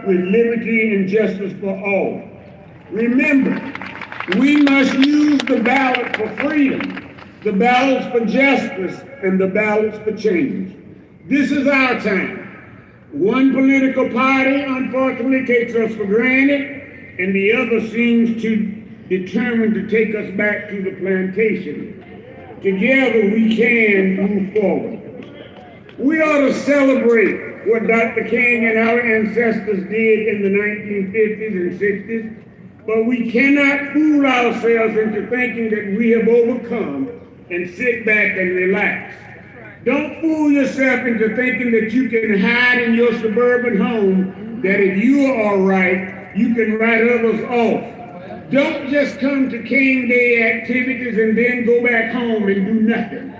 with liberty and justice for all. Remember, we must use the ballot for freedom, the ballots for justice, and the ballots for change. This is our time. One political party, unfortunately, takes us for granted, and the other seems to determined to take us back to the plantation. Together, we can move forward. We ought to celebrate what Dr. King and our ancestors did in the 1950s and 60s, but we cannot fool ourselves into thinking that we have overcome and sit back and relax. Don't fool yourself into thinking that you can hide in your suburban home, that if you are all right, you can write others off. Don't just come to King Day activities and then go back home and do nothing.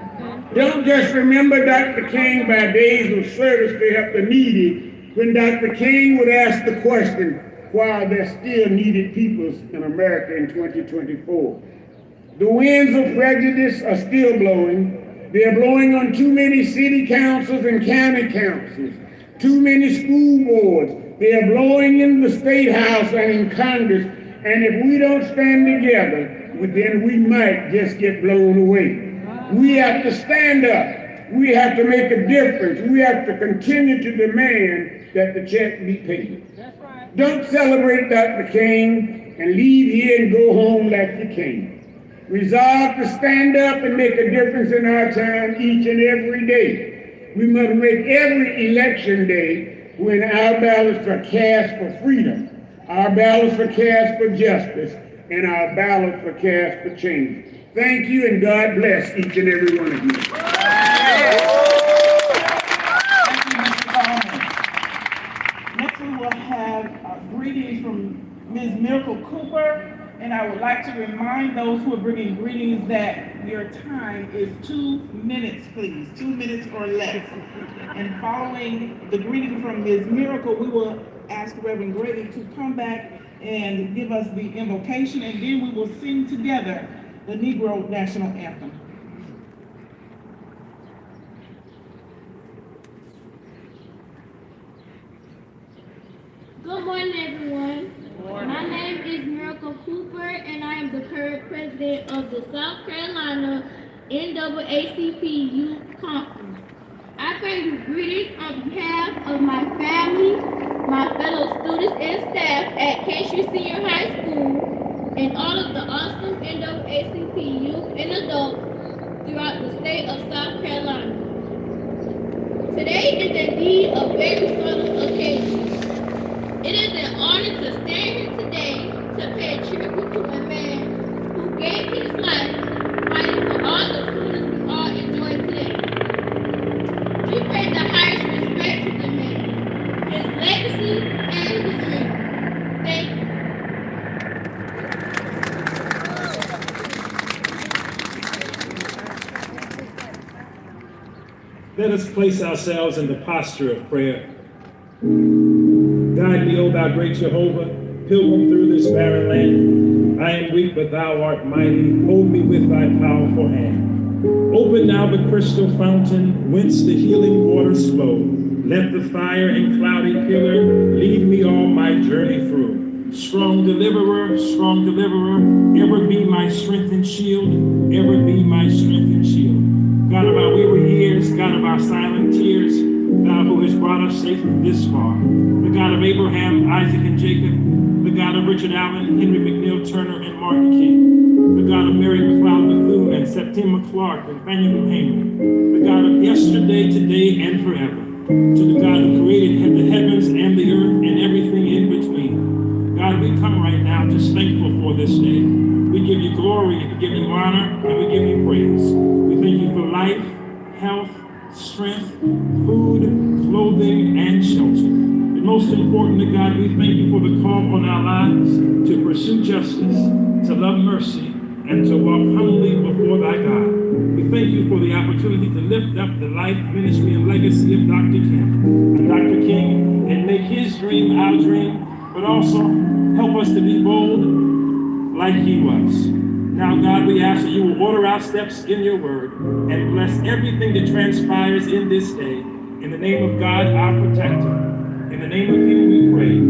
Don't just remember Dr. King by days of service to help the needy, when Dr. King would ask the question, why are there still needed peoples in America in 2024? The winds of prejudice are still blowing. They are blowing on too many city councils and county councils, too many school boards. They are blowing in the State House and in Congress, and if we don't stand together, then we might just get blown away. We have to stand up. We have to make a difference. We have to continue to demand that the check be paid. Don't celebrate Dr. King and leave here and go home like you came. Resolve to stand up and make a difference in our time each and every day. We must make every election day when our ballots are cast for freedom, our ballots are cast for justice, and our ballots are cast for change. Thank you, and God bless each and every one of you. Thank you, Mr. Bowman. Next we will have greetings from Ms. Miracle Cooper. And I would like to remind those who are bringing greetings that your time is 2 minutes, please, 2 minutes or less. And following the greeting from Ms. Miracle, we will ask Reverend Grady to come back and give us the invocation, and then we will sing together the Negro National Anthem. Good morning, everyone. My name is Miracle Cooper, and I am the current president of the South Carolina NAACP Youth Conference. I bring you greetings on behalf of my family, my fellow students and staff at Cashew Senior High School, and all of the awesome NAACP youth and adults throughout the state of South Carolina. Today is indeed a very solemn occasion. It is an honor to stand here today to pay tribute to a man who gave his life fighting for all the freedoms we all enjoy today. We pay the highest respect to the man, his legacy, and his dream. Thank you. Let us place ourselves in the posture of prayer. Guide me, O thou great Jehovah, pilgrim through this barren land. I am weak, but thou art mighty. Hold me with thy powerful hand. Open now the crystal fountain, whence the healing waters flow. Let the fire and cloudy pillar lead me all my journey through. Strong deliverer, ever be my strength and shield, ever be my strength and shield. God of our weary years, God of our silent tears, thou who hast brought us safely this far. The God of Abraham, Isaac, and Jacob, the God of Richard Allen, Henry McNeil Turner, and Martin King, the God of Mary McLeod Bethune and Septima Clark and Fannie Lou Hamer, the God of yesterday, today, and forever, to the God who created the heavens and the earth and everything in between. God, we come right now just thankful for this day. We give you glory, we give you honor, and we give you praise. We thank you for life, health, strength, food, clothing, and shelter. And most importantly, God, we thank you for the call on our lives to pursue justice, to love mercy, and to walk humbly before thy God. We thank you for the opportunity to lift up the life, ministry, and legacy of Dr. King, and make his dream our dream, but also help us to be bold like he was. Now, God, we ask that you will order our steps in your word and bless everything that transpires in this day. In the name of God, our protector. In the name of him we pray.